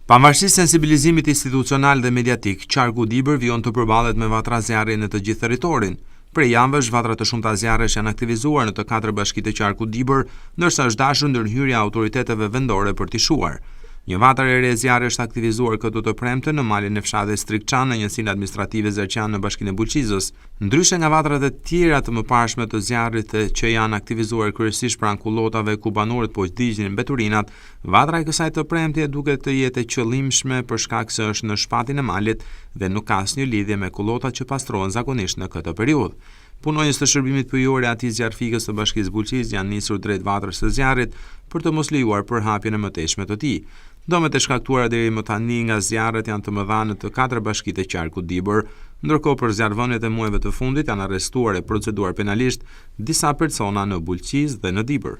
Pavarësisht sensibilizimit institucional dhe mediatik, qarku Dibër vijon të përballet me vatra zjarri në të gjithë territorin. Prej javësh, vatra të shumta zjarresh janë aktivizuar në të 4 bashkitë të qarkut Dibër, ndërsa është dashur ndërhyrja e autoriteteve vendore për t'i shuar. Një vatër e re zjarri është aktivizuar këtu të premten në malin e fshatit Strikçan në njësinë administrative Zerqan në bashkinë e Bulqizës. Ndryshe nga vatrat e tjera të mëparshme të zjarrit që janë aktivizuar kryesisht pranë kullotave ku banorët po ndiqnin mbeturinat, vatra e kësaj të premtje duket të jetë e qëllimshme për shkak se është në shpatin e malit dhe nuk ka asnjë lidhje me kullotat që pastrohen zakonisht në këtë periudhë. Punonjës të shërbimit pyjor e atij zjarrfikës të bashkisë Bulqizë janë nisur drejt vatrës së zjarrit për të mos lejuar përhapjen e mëtejshme të tij. Dëmet e shkaktuara deri më tani nga zjarret janë të mëdha në të 4 bashkitë e qarkut Dibër, ndërkohë për zjarrvëniet e muajve të fundit janë arrestuar e proceduar penalisht disa persona në Bulqizë dhe në Dibër.